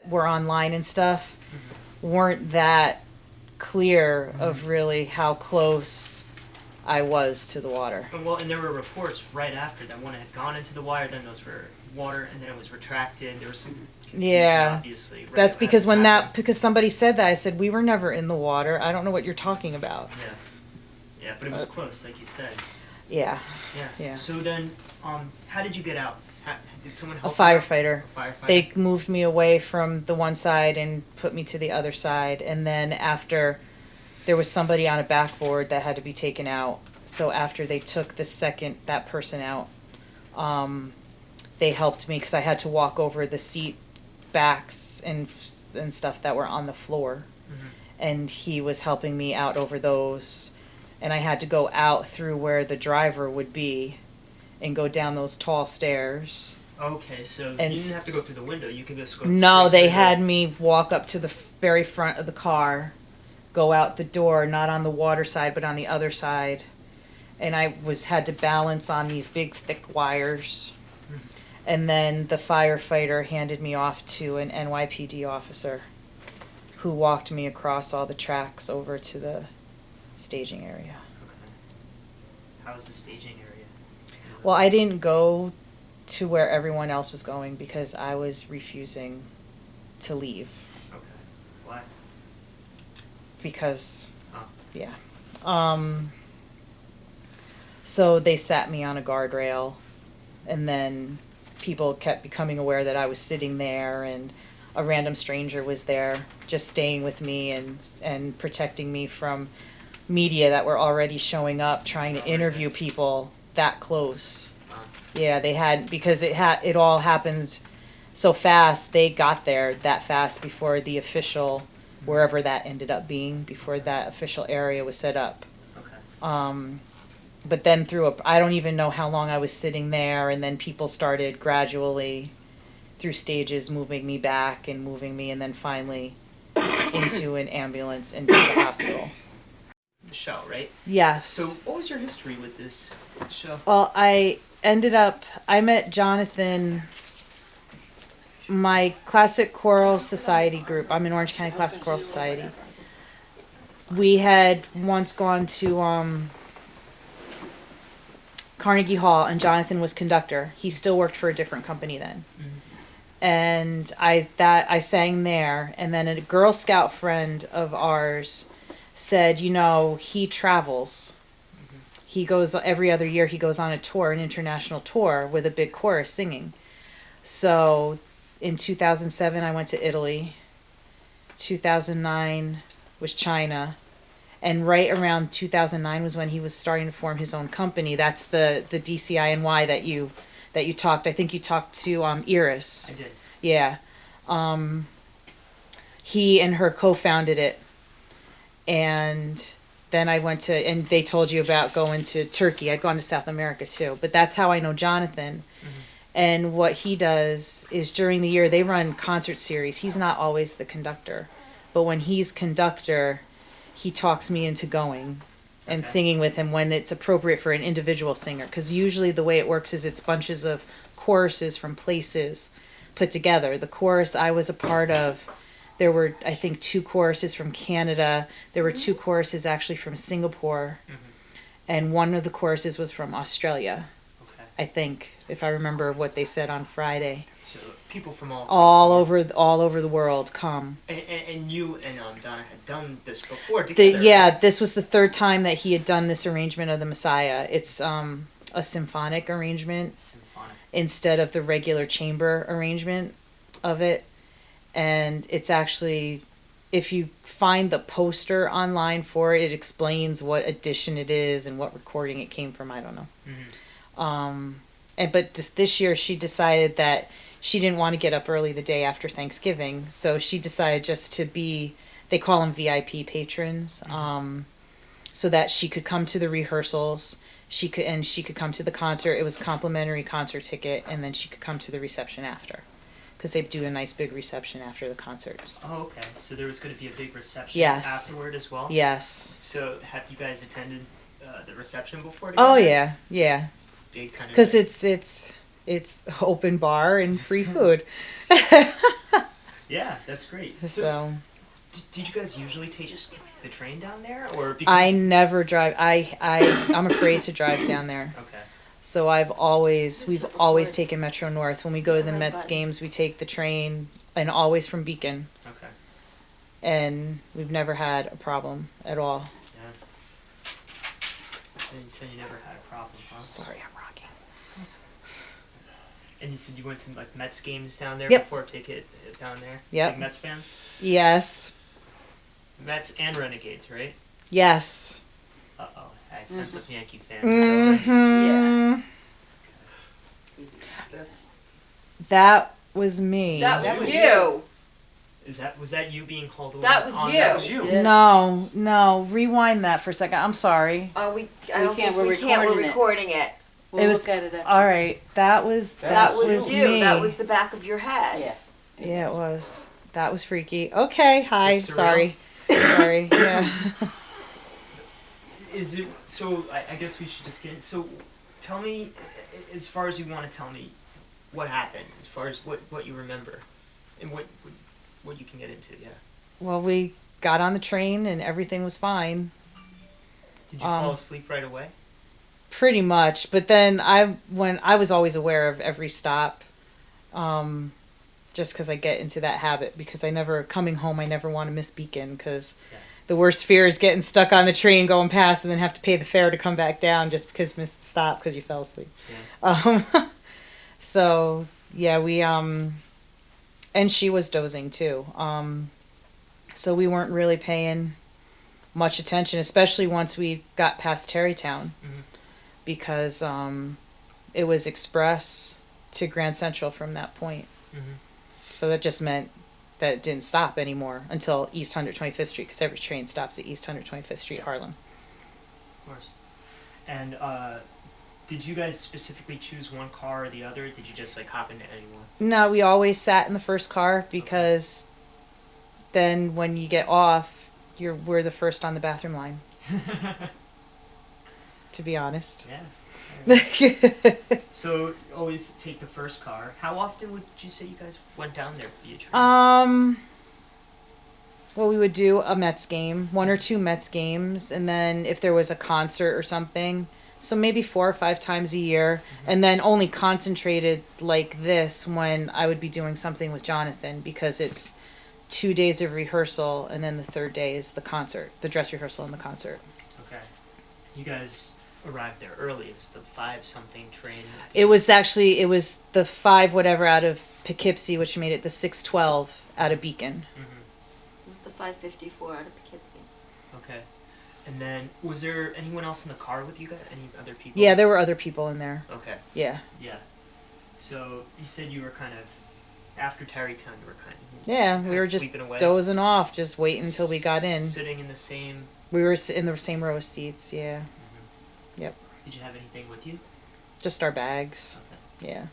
were online and stuff weren't that clear of really how close I was to the water. Well, and there were reports right after that when it had gone into the wire, then those were water, and then it was retracted. There was some confusion, obviously. Right? That's because because somebody said that, I said, we were never in the water. I don't know what you're talking about. Yeah, but it was close, like you said. Yeah. So then, how did you get out? Did someone help you? A firefighter. They moved me away from the one side and put me to the other side, and then after, there was somebody on a backboard that had to be taken out. So after they took that person out, they helped me because I had to walk over the seat backs and stuff that were on the floor. And he was helping me out over those. And I had to go out through where the driver would be and go down those tall stairs. Okay, so you didn't have to go through the window. You could just go No, they had me walk up to the very front of the car, go out the door, not on the water side, but on the other side. And I had to balance on these big, thick wires. And then the firefighter handed me off to an NYPD officer who walked me across all the tracks over to the staging area. Okay. How was the staging area? Well, I didn't go to where everyone else was going because I was refusing to leave. Okay. Why? Because, yeah. So they sat me on a guardrail, and then people kept becoming aware that I was sitting there, and a random stranger was there just staying with me and protecting me from media that were already showing up trying to interview people that close. Yeah, they had, because it all happened so fast. They got there that fast before the official, wherever that ended up being, before that official area was set up. Okay. But then I don't even know how long I was sitting there, and then people started gradually through stages moving me back and moving me, and then finally into an ambulance into the hospital. The show, right? Yes. So what was your history with this show? Well, I met Jonathan, my Classic Choral Society group. I'm in Orange County Classic Choral Society. We had once gone to Carnegie Hall, and Jonathan was conductor. He still worked for a different company then. And I sang there, and then a Girl Scout friend of ours said, he travels. He goes every other year. He goes on a tour, an international tour with a big chorus singing. So in 2007, I went to Italy. 2009 was China. And right around 2009 was when he was starting to form his own company. That's the DCINY that you talked. I think you talked to Iris. I did. Yeah. He and her co-founded it. And then I went to, and they told you about going to Turkey. I'd gone to South America too. But that's how I know Jonathan. And what he does is during the year, they run concert series. He's not always the conductor. But when he's conductor, he talks me into going and singing with him when it's appropriate for an individual singer. Because usually the way it works is it's bunches of choruses from places put together. The chorus I was a part of, there were, I think, 2 choruses from Canada. There were 2 choruses actually from Singapore. And one of the choruses was from Australia, I think, if I remember what they said on Friday. So people from all over the world come. And you and Donna had done this before together. This was the 3rd time that he had done this arrangement of the Messiah. It's a symphonic arrangement instead of the regular chamber arrangement of it. And it's actually, if you find the poster online for it, it explains what edition it is and what recording it came from. I don't know. But this year she decided that she didn't want to get up early the day after Thanksgiving, so she decided just to be, they call them VIP patrons, so that she could come to the rehearsals, she could come to the concert. It was a complimentary concert ticket, and then she could come to the reception after, because they do a nice big reception after the concert. Oh, okay. So there was going to be a big reception afterward as well? Yes. So have you guys attended the reception before together? Oh, yeah. Big kind of... Because it's open bar and free food. Yeah, that's great. So did you guys usually take just the train down there, or I never drive. I'm afraid to drive down there. Okay. So we've always taken Metro North. When we go to the Mets games, we take the train, and always from Beacon. Okay. And we've never had a problem at all. Yeah. And you said you never had a problem, huh? Sorry, I'm rocking. And you said you went to like Mets games down there Yep. before take it down there? Yep. Big Mets fan? Yes. Mets and Renegades, right? Yes. Uh-oh. I sense some Yankee fans. Mm-hmm. Yeah. That was me. That was you. Was that you being hauled away? That was you. That was you. Yeah. No. Rewind that for a second. I'm sorry. We can't. We're recording it. We'll look at it after. All right. That was you. me. That was the back of your head. Yeah. Yeah, it was. That was freaky. Okay. Hi. It's surreal. Sorry. Sorry. Yeah. Is it so? I guess we should just get. So, tell me, as far as you want to tell me, what happened. As far as what you remember, and what you can get into. Yeah. Well, we got on the train and everything was fine. Did you fall asleep right away? Pretty much, but then I was always aware of every stop, just because I get into that habit. Because coming home, I never want to miss Beacon because. Yeah. The worst fear is getting stuck on the train going past and then have to pay the fare to come back down just because you missed the stop because you fell asleep. Yeah. So, yeah, we, and she was dozing too. So we weren't really paying much attention, especially once we got past Terrytown, because it was express to Grand Central from that point. So that just meant that it didn't stop anymore until East 125th Street, because every train stops at East 125th Street, Harlem. Of course. And did you guys specifically choose one car or the other? Did you just like hop into anyone? No, we always sat in the first car because then when you get off, we're the first on the bathroom line. To be honest. Yeah. So always take the first car. How often would you say you guys went down there via train? Well, we would do a Mets game, 1 or 2 Mets games, and then if there was a concert or something, so maybe 4 or 5 times a year, and then only concentrated like this when I would be doing something with Jonathan, because it's 2 days of rehearsal, and then the third day is the concert, the dress rehearsal and the concert. Okay. You guys arrived there early. It was the 5-something train. It was the 5 whatever out of Poughkeepsie, which made it the 612 out of Beacon. It was the 554 out of Poughkeepsie. Okay. And then, was there anyone else in the car with you guys? Any other people? Yeah, there were other people in there. Okay. Yeah. Yeah. So, you said you were kind of, after Terrytown, you were kind of... Yeah, we were just dozing off, just waiting until we got in. Sitting in the same... We were in the same row of seats, yeah. Yep. Did you have anything with you? Just our bags. Okay. Yeah.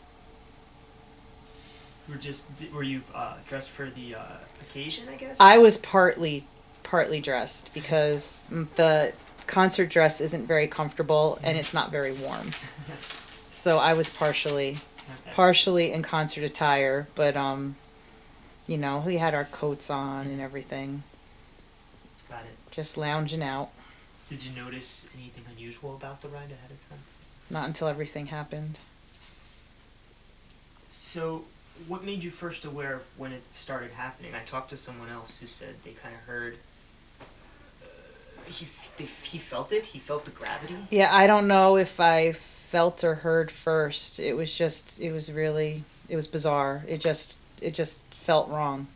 Were you dressed for the occasion, I guess? I was partly dressed because the concert dress isn't very comfortable and it's not very warm. So I was partially in concert attire, but we had our coats on and everything. Got it. Just lounging out. Did you notice anything unusual about the ride ahead of time? Not until everything happened. So, what made you first aware of when it started happening? I talked to someone else who said they kind of heard... he felt it? He felt the gravity? Yeah, I don't know if I felt or heard first. It was bizarre. It just felt wrong.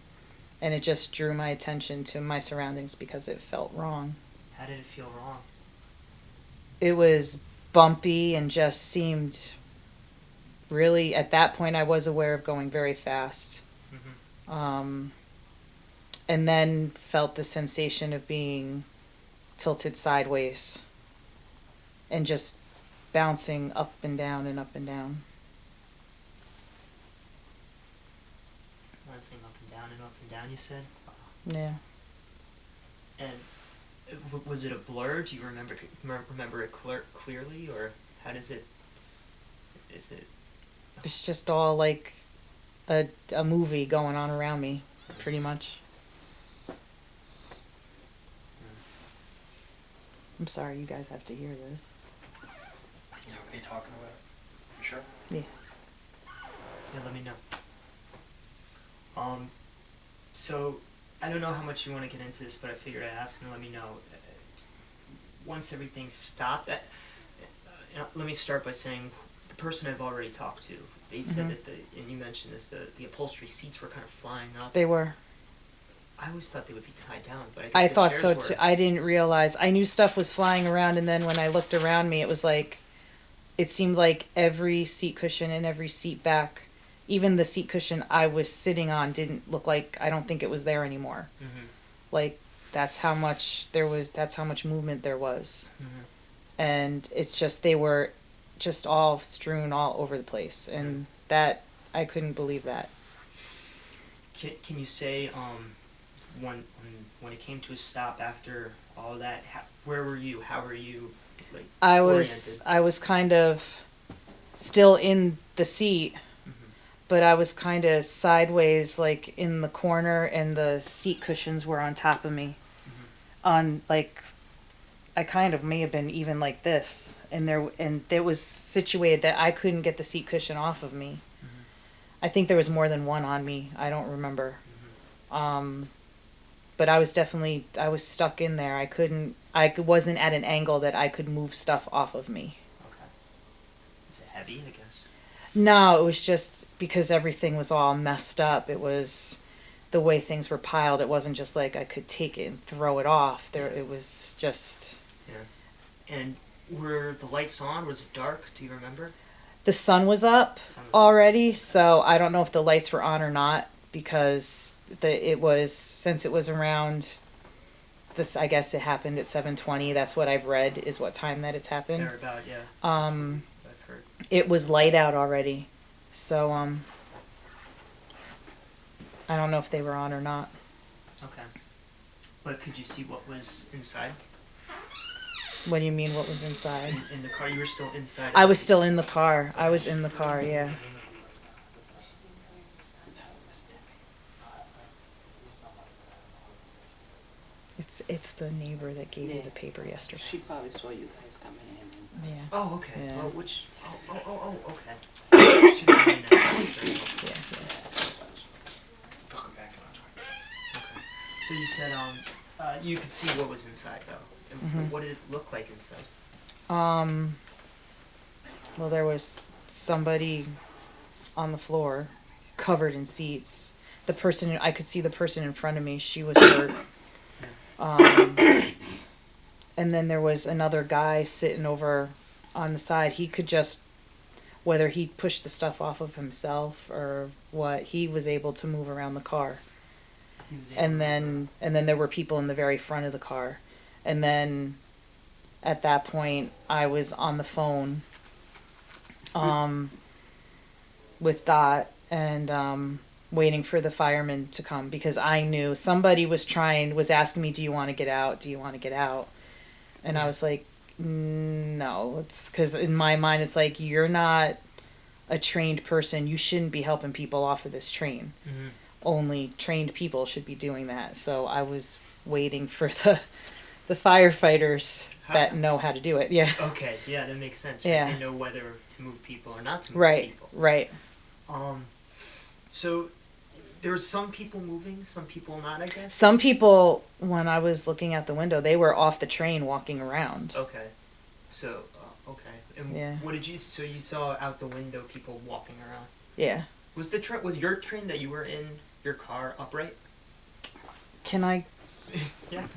And it just drew my attention to my surroundings because it felt wrong. How did it feel wrong? It was bumpy and just seemed really, at that point I was aware of going very fast. And then felt the sensation of being tilted sideways and just bouncing up and down and up and down. Bouncing up and down and up and down, you said? Yeah. And was it a blur? Do you remember it clearly, or how does it? Is it? It's just all like a movie going on around me. pretty much. I'm sorry you guys have to hear this. You okay talking about it? You sure? Yeah. Yeah, let me know. So I don't know how much you want to get into this, but I figured I'd ask and let me know. Once everything stopped, let me start by saying the person I've already talked to, they said that and you mentioned this, the upholstery seats were kind of flying up. They were. I always thought they would be tied down, but I the thought so chairs too. were. I didn't realize. I knew stuff was flying around, and then when I looked around me, it was like, it seemed like every seat cushion and every seat back, even the seat cushion I was sitting on didn't look like, I don't think it was there anymore. Mm-hmm. Like, that's how much movement there was. Mm-hmm. And it's just, they were just all strewn all over the place. And that, I couldn't believe that. Can you say, when it came to a stop after all that, where were you? How were you, like, oriented? I was kind of still in the seat, but I was kind of sideways, like in the corner, and the seat cushions were on top of me. On, like, I kind of may have been even like this, and it was situated that I couldn't get the seat cushion off of me. I think there was more than one on me. I don't remember. But I was stuck in there. I wasn't at an angle that I could move stuff off of me. Okay. Is it heavy, I guess? No, it was just because everything was all messed up. It was the way things were piled. It wasn't just like I could take it and throw it off. It was just... Yeah. And were the lights on? Was it dark? Do you remember? The sun was up already, so I don't know if the lights were on or not, because since it was around this, I guess it happened at 7:20. That's what I've read is what time that it's happened. Thereabout, yeah. I've heard. It was light out already, so I don't know if they were on or not. Okay. But could you see what was inside? What do you mean, what was inside? In the car? You were still inside? I was still in the car. I was in the car, yeah. It's the neighbor that gave you the paper yesterday. She probably saw you guys coming in. Yeah. Oh, okay. Yeah. Oh, okay. Should have been that. Yeah. Welcome back to lunch. Okay. So you said you could see what was inside though. And what did it look like inside? Well, there was somebody on the floor, covered in seats. I could see the person in front of me. She was hurt. And then there was another guy sitting over on the side. He could just, whether he pushed the stuff off of himself or what, he was able to move around the car. And then there were people in the very front of the car. And then at that point, I was on the phone with Dot and waiting for the firemen to come, because I knew somebody was asking me, do you want to get out? Do you want to get out? And I was like, no. It's because in my mind, it's like, you're not a trained person. You shouldn't be helping people off of this train. Mm-hmm. Only trained people should be doing that. So I was waiting for the firefighters that know how to do it. Yeah. Okay, yeah, that makes sense. Yeah. Right? They know whether to move people or not to move people. Right. So there were some people moving, some people not, I guess? Some people, when I was looking out the window, they were off the train walking around. Okay. So, okay. And what did you, so you saw out the window people walking around? Yeah. Was your train that you were in, your car upright? Can I? Yeah.